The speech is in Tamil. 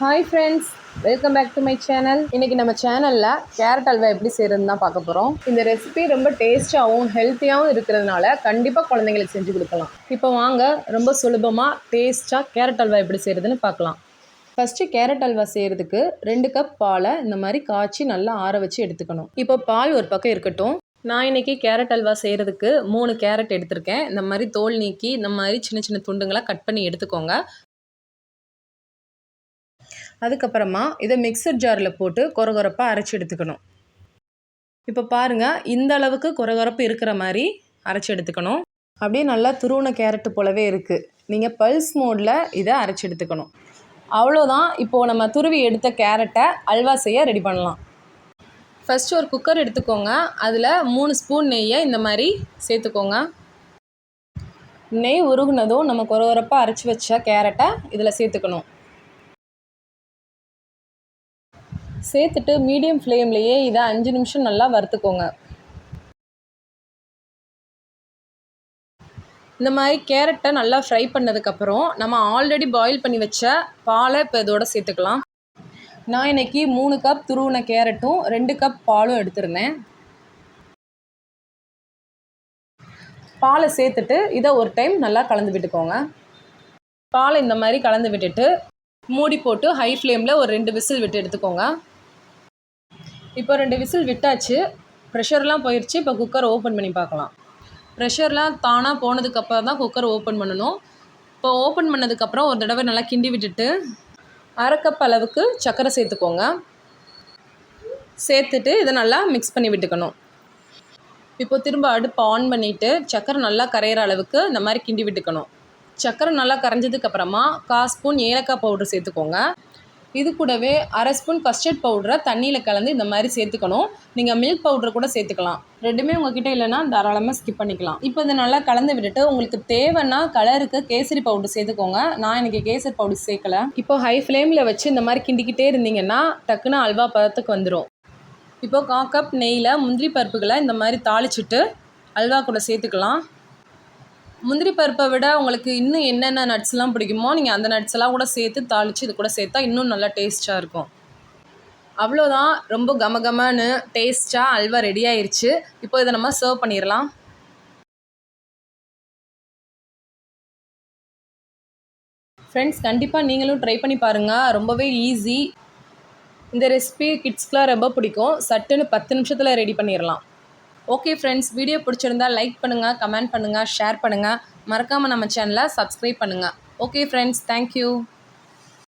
Hi friends, welcome back to my channel. இன்றைக்கி நம்ம சேனலில் கேரட் அல்வா எப்படி செய்கிறதுன்னு தான் பார்க்க போகிறோம். இந்த ரெசிபி ரொம்ப டேஸ்ட்டாகவும் ஹெல்த்தியாகவும் இருக்கிறதுனால கண்டிப்பாக குழந்தைங்களுக்கு செஞ்சு கொடுக்கலாம். இப்போ வாங்க ரொம்ப சுலபமாக டேஸ்ட்டாக கேரட் அல்வா எப்படி செய்கிறதுன்னு பார்க்கலாம். ஃபஸ்ட்டு கேரட் அல்வா செய்கிறதுக்கு 2 கப் பாலை இந்த மாதிரி காய்ச்சி நல்லா ஆற வச்சு எடுத்துக்கணும். இப்போ பால் ஒரு பக்கம் இருக்கட்டும். நான் இன்றைக்கி கேரட் அல்வா செய்கிறதுக்கு 3 கேரட் எடுத்திருக்கேன். இந்த மாதிரி தோல் நீக்கி இந்த மாதிரி சின்ன சின்ன துண்டுங்களாக கட் பண்ணி எடுத்துக்கோங்க. அதுக்கப்புறமா இதை மிக்சர் ஜாரில் போட்டு கொரகொரப்பாக அரைச்சி எடுத்துக்கணும். இப்போ பாருங்கள், இந்த அளவுக்கு கொரகொரப்பு இருக்கிற மாதிரி அரைச்சி எடுத்துக்கணும். அப்படியே நல்லா துருவன கேரட்டு போலவே இருக்குது. நீங்கள் பல்ஸ் மோடில் இதை அரைச்சி எடுத்துக்கணும். அவ்வளோதான். இப்போது நம்ம துருவி எடுத்த கேரட்டை அல்வா செய்ய ரெடி பண்ணலாம். ஃபஸ்ட்டு ஒரு குக்கர் எடுத்துக்கோங்க. அதில் 3 ஸ்பூன் நெய்யை இந்த மாதிரி சேர்த்துக்கோங்க. நெய் உருகுனதும் நம்ம கொரகொரப்பாக அரைச்சி வச்ச கேரட்டை இதில் சேர்த்துக்கணும். சேர்த்துட்டு மீடியம் ஃப்ளேம்லேயே இதை 5 நிமிஷம் நல்லா வறுத்துக்கோங்க. இந்த மாதிரி கேரட்டை நல்லா ஃப்ரை பண்ணதுக்கப்புறம் நம்ம ஆல்ரெடி பாயில் பண்ணி வச்ச பாலை இப்போ இதோட சேர்த்துக்கலாம். நான் இன்றைக்கி 3 கப் துருவின கேரட்டும் 2 கப் பாலும் எடுத்துருந்தேன். பாலை சேர்த்துட்டு இதை ஒரு டைம் நல்லா கலந்து விட்டுக்கோங்க. பாலை இந்த மாதிரி கலந்து விட்டுட்டு மூடி போட்டு ஹை ஃப்ளேமில் ஒரு 2 விசில் விட்டு எடுத்துக்கோங்க. இப்போ 2 விசில் விட்டாச்சு. ப்ரெஷர்லாம் போயிடுச்சு. இப்போ குக்கர் ஓப்பன் பண்ணி பார்க்கலாம். ப்ரெஷர்லாம் தானாக போனதுக்கப்புறம் தான் குக்கர் ஓப்பன் பண்ணணும். இப்போ ஓப்பன் பண்ணதுக்கப்புறம் ஒரு தடவை நல்லா கிண்டி விட்டுட்டு 1/2 கப் அளவுக்கு சர்க்கரை சேர்த்துக்கோங்க. சேர்த்துட்டு இதை நல்லா மிக்ஸ் பண்ணி விட்டுக்கணும். இப்போ திரும்ப அடுப்பு ஆன் பண்ணிவிட்டு சர்க்கரை நல்லா கரையிற அளவுக்கு இந்த மாதிரி கிண்டி விட்டுக்கணும். சர்க்கரை நல்லா கரைஞ்சதுக்கப்புறமா 1/4 ஸ்பூன் ஏலக்காய் பவுடர் சேர்த்துக்கோங்க. இது கூடவே 1/2 ஸ்பூன் கஸ்டர்ட் பவுடரை தண்ணியில் கலந்து இந்த மாதிரி சேர்த்துக்கணும். நீங்கள் மில்க் பவுடர் கூட சேர்த்துக்கலாம். ரெண்டுமே உங்ககிட்ட இல்லைன்னா தாராளமாக ஸ்கிப் பண்ணிக்கலாம். இப்போ இதை நல்லா கலந்து விட்டுட்டு உங்களுக்கு தேவைன்னா கலருக்கு கேசரி பவுடர் சேர்த்துக்கோங்க. நான் எனக்கு கேசரி பவுடர் சேர்க்கலை. இப்போ ஹை ஃப்ளேமில் வச்சு இந்த மாதிரி கிண்டிக்கிட்டே இருந்தீங்கன்னா டக்குன்னு அல்வா பதத்துக்கு வந்துடும். இப்போ 1/4 கப் நெய்யில் முந்திரி பருப்புகளை இந்த மாதிரி தாளிச்சிட்டு அல்வா கூட சேர்த்துக்கலாம். முந்திரி பருப்பை விட உங்களுக்கு இன்னும் என்னென்ன நட்ஸ்லாம் பிடிக்குமோ நீங்கள் அந்த நட்ஸ்லாம் கூட சேர்த்து தாளித்து இது கூட சேர்த்தா இன்னும் நல்லா டேஸ்ட்டாக இருக்கும். அவ்வளோதான், ரொம்ப கமகமன்னு டேஸ்ட்டாக அல்வா ரெடி ஆயிடுச்சு. இப்போ இதை நம்ம சர்வ் பண்ணிடலாம். ஃப்ரெண்ட்ஸ், கண்டிப்பாக நீங்களும் ட்ரை பண்ணி பாருங்கள். ரொம்பவே ஈஸி. இந்த ரெசிபி கிட்ஸ்க்குலாம் ரொம்ப பிடிக்கும். சட்டுன்னு 10 நிமிஷத்தில் ரெடி பண்ணிடலாம். ஓகே ஃப்ரெண்ட்ஸ், வீடியோ பிடிச்சிருந்தால் லைக் பண்ணுங்கள், கமெண்ட் பண்ணுங்கள், ஷேர் பண்ணுங்கள். மறக்காமல் நம்ம சேனலை சப்ஸ்கிரைப் பண்ணுங்கள். Okay friends, thank you.